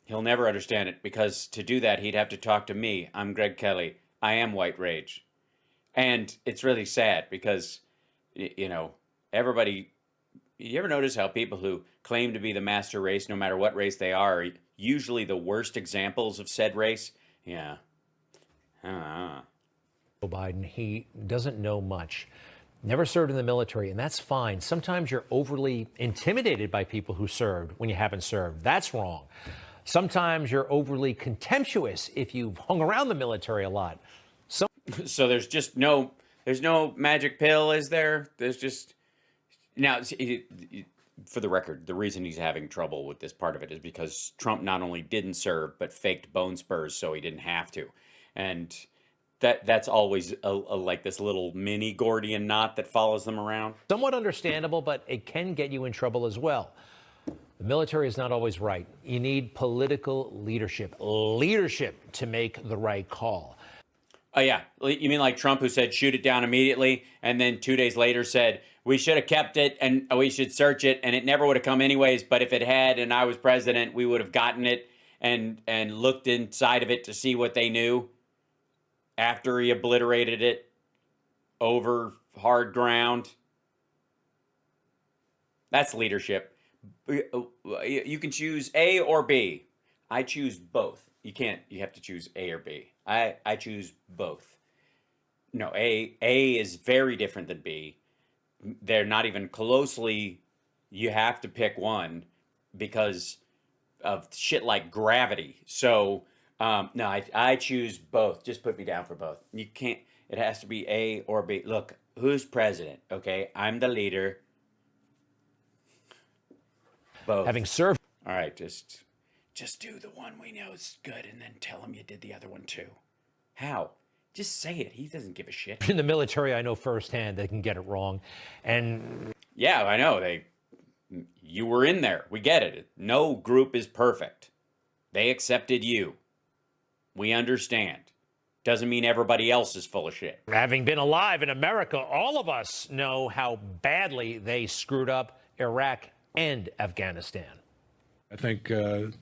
He'll never understand it, because to do that, he'd have to talk to me. I'm Greg Kelly. I am white rage. And it's really sad because, you know, everybody, you ever notice how people who claim to be the master race, no matter what race they are usually the worst examples of said race? Yeah. Joe Biden, he doesn't know much. Never served in the military, and that's fine. Sometimes you're overly intimidated by people who served when you haven't served. That's wrong. Sometimes you're overly contemptuous if you've hung around the military a lot. So there's no magic pill, is there? There's just... Now, for the record, the reason he's having trouble with this part of it is because Trump not only didn't serve, but faked bone spurs so he didn't have to. And that's always like this little mini Gordian knot that follows them around. Somewhat understandable, but it can get you in trouble as well. The military is not always right. You need political leadership to make the right call. Oh, yeah. You mean like Trump, who said shoot it down immediately, and then 2 days later said we should have kept it and we should search it, and it never would have come anyways, but if it had and I was president, we would have gotten it and looked inside of it to see what they knew after he obliterated it over hard ground. That's leadership. You can choose A or B. I choose both. You have to choose A or B. I choose both. No, A is very different than B. They're not even closely, you have to pick one because of shit like gravity. So, no, I choose both. Just put me down for both. You can't, it has to be A or B. Look, who's president? Okay, I'm the leader. Both. Having served. All right, just do the one we know is good and then tell him you did the other one too. How? Just say it. He doesn't give a shit. In the military, I know firsthand they can get it wrong. And yeah, I know. You were in there. We get it. No group is perfect. They accepted you. We understand. Doesn't mean everybody else is full of shit. having been alive in America, all of us know how badly they screwed up Iraq and Afghanistan. I think that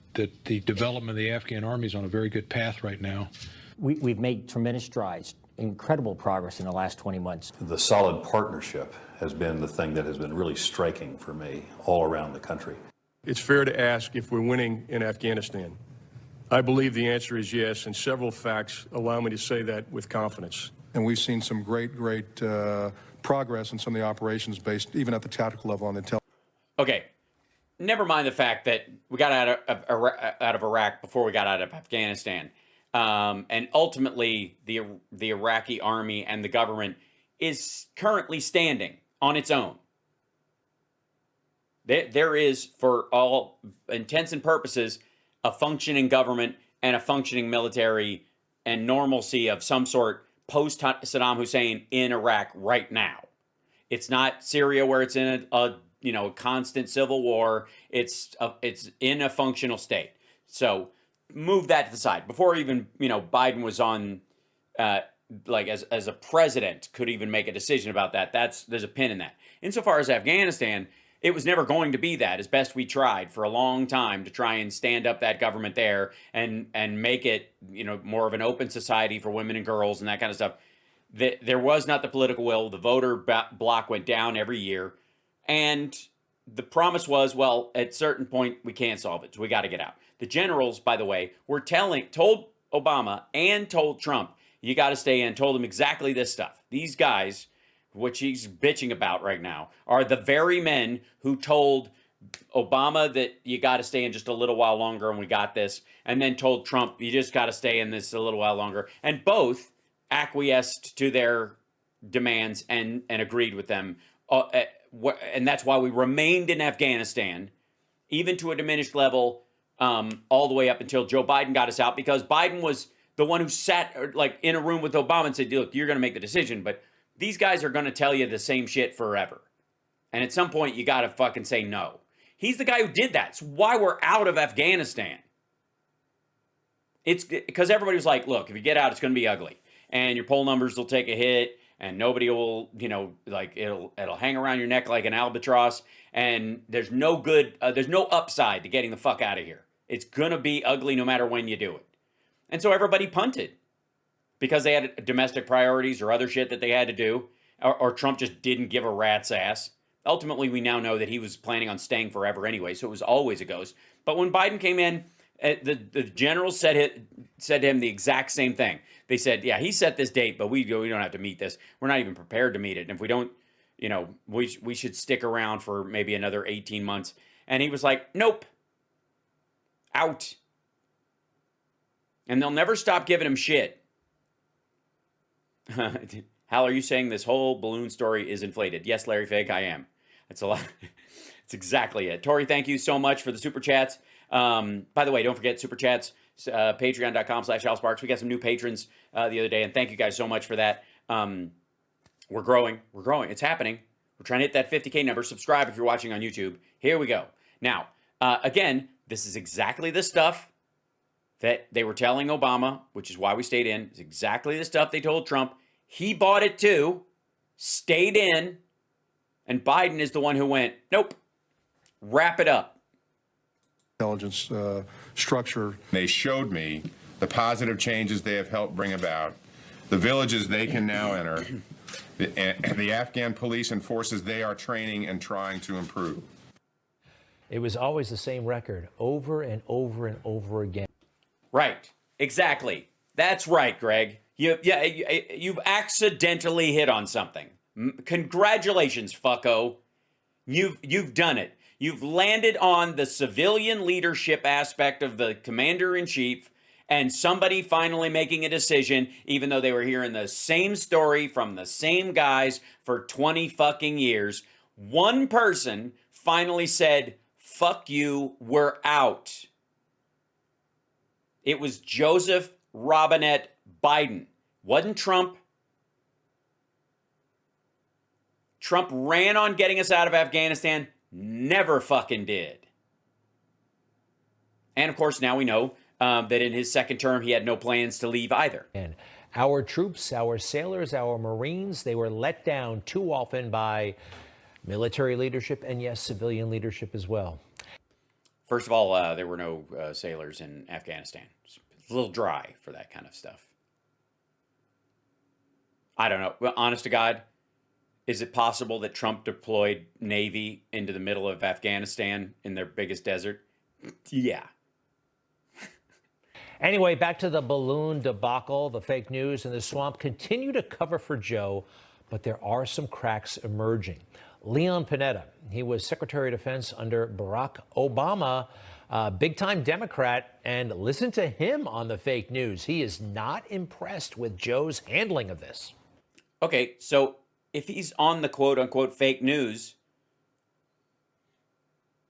the development of the Afghan army is on a very good path right now. We've made tremendous strides, incredible progress in the last 20 months. The solid partnership has been the thing that has been really striking for me all around the country. It's fair to ask if we're winning in Afghanistan. I believe the answer is yes, and several facts allow me to say that with confidence. And we've seen some great progress in some of the operations based even at the tactical level on intelligence. Okay, never mind the fact that we got out of Iraq before we got out of Afghanistan. And ultimately, the Iraqi army and the government is currently standing on its own. There is, for all intents and purposes, a functioning government and a functioning military and normalcy of some sort post Saddam Hussein in Iraq right now. It's not Syria where it's in a constant civil war. It's in a functional state. So move that to the side. Before even Biden was on, as a president, could even make a decision about that. There's a pin in that. Insofar as Afghanistan, it was never going to be that, as best we tried for a long time to try and stand up that government there and make it, more of an open society for women and girls and that kind of stuff. There was not the political will. The voter block went down every year. And the promise was, well, at a certain point, we can't solve it, so we got to get out. The generals, by the way, were told Obama and told Trump, you got to stay in, told him exactly this stuff. These guys, which he's bitching about right now, are the very men who told Obama that you got to stay in just a little while longer and we got this, and then told Trump, you just got to stay in this a little while longer. And both acquiesced to their demands and agreed with them. And that's why we remained in Afghanistan, even to a diminished level, all the way up until Joe Biden got us out, because Biden was the one who sat in a room with Obama and said, look, you're going to make the decision, but these guys are going to tell you the same shit forever. And at some point, you got to fucking say no. He's the guy who did that. It's why we're out of Afghanistan. It's because everybody was like, look, if you get out, it's going to be ugly. And your poll numbers will take a hit. And nobody will, it'll hang around your neck like an albatross. And there's no upside to getting the fuck out of here. It's going to be ugly no matter when you do it. And so everybody punted because they had domestic priorities or other shit that they had to do, or Trump just didn't give a rat's ass. Ultimately, we now know that he was planning on staying forever anyway, so it was always a ghost. But when Biden came in, the generals said to him the exact same thing. They said, yeah, he set this date, but we don't have to meet this. We're not even prepared to meet it. And if we don't, we should stick around for maybe another 18 months. And he was like, nope, out. And they'll never stop giving him shit. Hal, are you saying this whole balloon story is inflated? Yes, Larry Fig, I am. It's a lot. It's exactly it. Tori, thank you so much for the super chats. By the way, don't forget super chats, patreon.com/AlSparks. We got some new patrons the other day, and thank you guys so much for that. We're growing. It's happening. We're trying to hit that 50K number. Subscribe if you're watching on YouTube. Here we go. Now, again, this is exactly the stuff that they were telling Obama, which is why we stayed in. It's exactly the stuff they told Trump. He bought it too, stayed in, and Biden is the one who went, nope, wrap it up. Intelligence structure. They showed me the positive changes they have helped bring about, the villages they can now enter, the Afghan police and forces they are training and trying to improve. It was always the same record over and over and over again. Right. Exactly. That's right, Greg. You've accidentally hit on something. Congratulations, fucko. You've done it. You've landed on the civilian leadership aspect of the commander-in-chief and somebody finally making a decision, even though they were hearing the same story from the same guys for 20 fucking years. One person finally said, fuck you, we're out. It was Joseph Robinette Biden. Wasn't Trump. Trump ran on getting us out of Afghanistan, never fucking did. And of course, now we know that in his second term, he had no plans to leave either. And our troops, our sailors, our Marines, they were let down too often by military leadership and, yes, civilian leadership as well. First of all, there were no sailors in Afghanistan. It's a little dry for that kind of stuff. I don't know. Well, honest to God, is it possible that Trump deployed Navy into the middle of Afghanistan in their biggest desert? Yeah. Anyway, back to the balloon debacle. The fake news and the swamp continue to cover for Joe, but there are some cracks emerging. Leon Panetta, he was Secretary of Defense under Barack Obama, big-time Democrat, and listen to him on the fake news. He is not impressed with Joe's handling of this. Okay, so if he's on the quote-unquote fake news,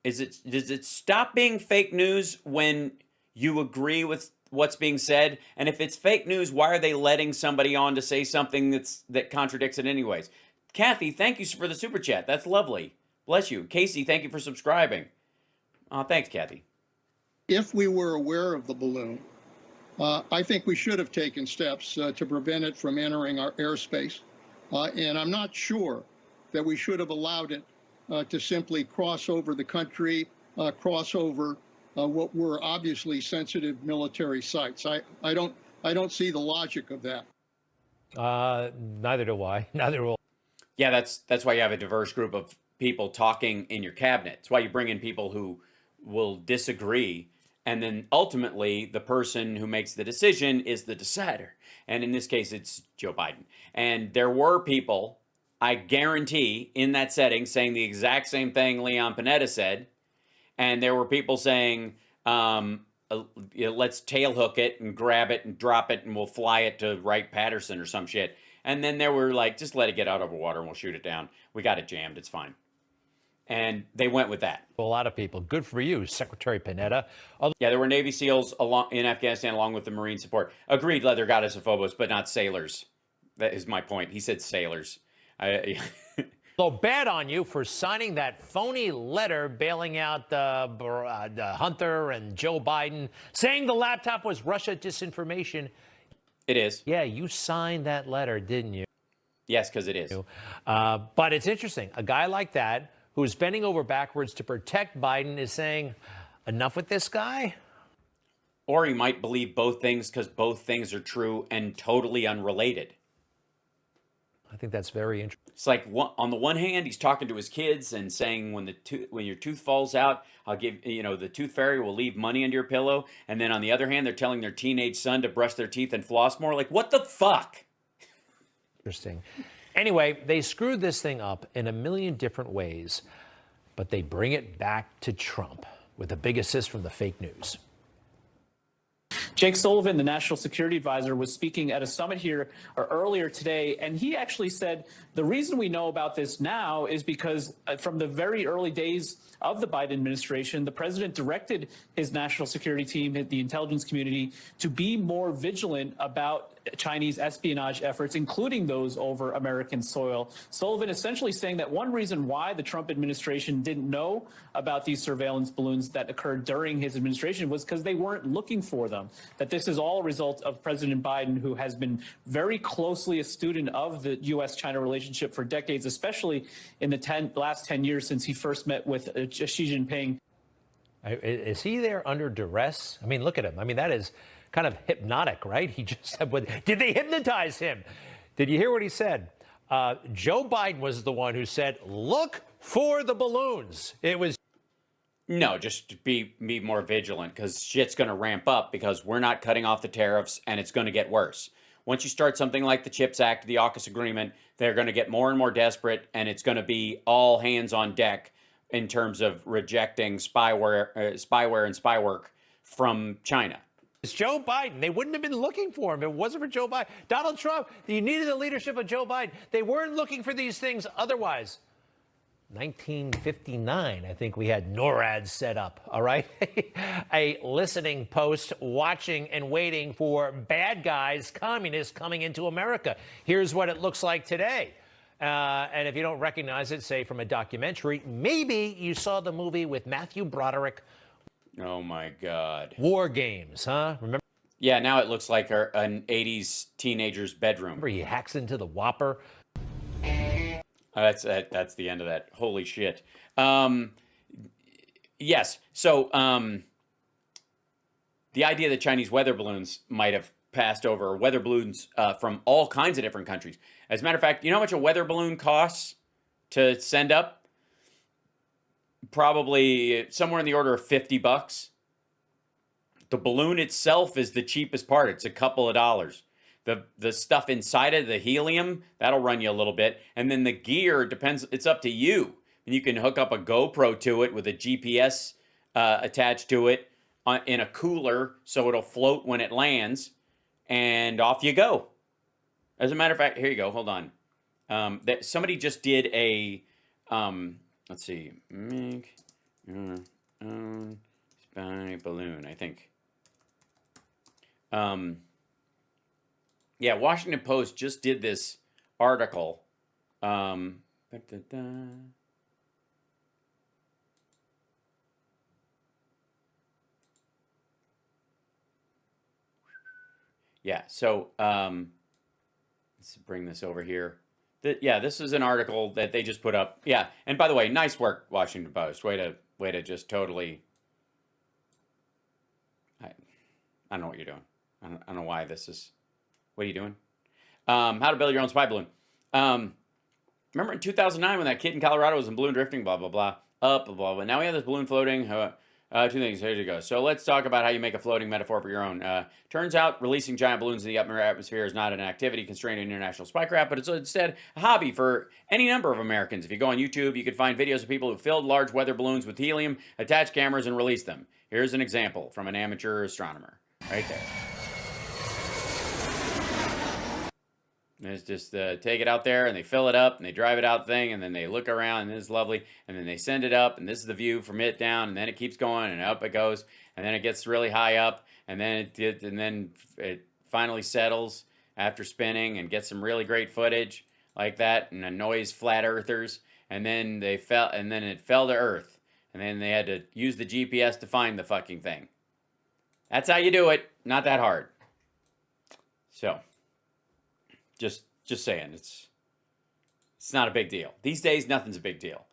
does it stop being fake news when you agree with what's being said? And if it's fake news, why are they letting somebody on to say something that contradicts it anyways? Kathy, thank you for the super chat. That's lovely. Bless you. Casey, thank you for subscribing. Thanks, Kathy. If we were aware of the balloon, I think we should have taken steps to prevent it from entering our airspace. And I'm not sure that we should have allowed it to simply cross over the country, cross over what were obviously sensitive military sites. I don't see the logic of that. Neither do I. Neither will. Yeah, that's why you have a diverse group of people talking in your cabinet. It's why you bring in people who will disagree, and then ultimately the person who makes the decision is the decider. And in this case, it's Joe Biden. And there were people, I guarantee, in that setting saying the exact same thing Leon Panetta said. And there were people saying, let's tail hook it and grab it and drop it and we'll fly it to Wright-Patterson or some shit. And then there were like, just let it get out over water and we'll shoot it down. We got it jammed. It's fine. And they went with that. A lot of people. Good for you, Secretary Panetta. Yeah, there were Navy SEALs in Afghanistan along with the Marine support. Agreed, leather goddess of Phobos, but not sailors. That is my point. He said sailors. So bad on you for signing that phony letter bailing out Hunter and Joe Biden, saying the laptop was Russia disinformation. It is. Yeah, you signed that letter, didn't you? Yes, because it is. But it's interesting. A guy like that who's bending over backwards to protect Biden is saying, enough with this guy? Or he might believe both things because both things are true and totally unrelated. I think that's very interesting. It's like on the one hand, he's talking to his kids and saying, when your tooth falls out, I'll give, the tooth fairy will leave money under your pillow. And then on the other hand, they're telling their teenage son to brush their teeth and floss more. Like, what the fuck? Interesting. Anyway, they screwed this thing up in a million different ways, but they bring it back to Trump with a big assist from the fake news. Jake Sullivan, the National Security Advisor, was speaking at a summit here earlier today, and he actually said the reason we know about this now is because from the very early days of the Biden administration, the president directed his national security team, the intelligence community, to be more vigilant about Chinese espionage efforts, including those over American soil. Sullivan essentially saying that one reason why the Trump administration didn't know about these surveillance balloons that occurred during his administration was because they weren't looking for them, that this is all a result of President Biden, who has been very closely a student of the U.S.-China relationship for decades, especially in the last 10 years since he first met with Xi Jinping. Is he there under duress? I mean, look at him. I mean, that is kind of hypnotic, right? He just said, did they hypnotize him? Did you hear what he said? Joe Biden was the one who said, look for the balloons. It was. No, just be more vigilant because shit's going to ramp up because we're not cutting off the tariffs and it's going to get worse. Once you start something like the CHIPS Act, the AUKUS agreement, they're going to get more and more desperate, and it's going to be all hands on deck in terms of rejecting spyware and spy work from China. It's Joe Biden. They wouldn't have been looking for him if it wasn't for Joe Biden. Donald Trump, you needed the leadership of Joe Biden. They weren't looking for these things otherwise. 1959, I think we had NORAD set up, all right? A listening post watching and waiting for bad guys, communists coming into America. Here's what it looks like today. And if you don't recognize it, say from a documentary, maybe you saw the movie with Matthew Broderick. Oh, my God. War Games, huh? Remember? Yeah, now it looks like an 80s teenager's bedroom. Remember he hacks into the Whopper? That's the end of that. Holy shit. Yes. So the idea that Chinese weather balloons might have passed over, or weather balloons from all kinds of different countries. As a matter of fact, you know how much a weather balloon costs to send up? Probably somewhere in the order of $50. The balloon itself is the cheapest part. It's a couple of dollars. The stuff inside it, the helium, that'll run you a little bit. And then the gear depends, it's up to you. And you can hook up a GoPro to it with a GPS attached to it in a cooler so it'll float when it lands. And off you go. As a matter of fact, here you go. Hold on. Somebody just did a, let's see, make your own spy balloon, I think. Yeah, Washington Post just did this article. Yeah, so let's bring this over here. Yeah, this is an article that they just put up. Yeah, and by the way, nice work, Washington Post. Way to just totally. I don't know what you're doing. I don't know why this is. What are you doing? How to build your own spy balloon. Remember in 2009 when that kid in Colorado was in balloon drifting, blah, blah, blah, up, blah, blah, blah. Now we have this balloon floating. Two things. Here you go. So let's talk about how you make a floating metaphor for your own. Turns out releasing giant balloons in the upper atmosphere is not an activity constrained in international spycraft, but it's instead a hobby for any number of Americans. If you go on YouTube, you can find videos of people who filled large weather balloons with helium, attached cameras, and released them. Here's an example from an amateur astronomer. Right there. It's just take it out there and they fill it up and they drive it out thing and then they look around and it's lovely and then they send it up and this is the view from it down and then it keeps going and up it goes and then it gets really high up and then it finally settles after spinning and gets some really great footage like that and annoys flat earthers and then it fell to earth and then they had to use the GPS to find the fucking thing. That's how you do it. Not that hard. So. Just saying, it's not a big deal. These days, nothing's a big deal.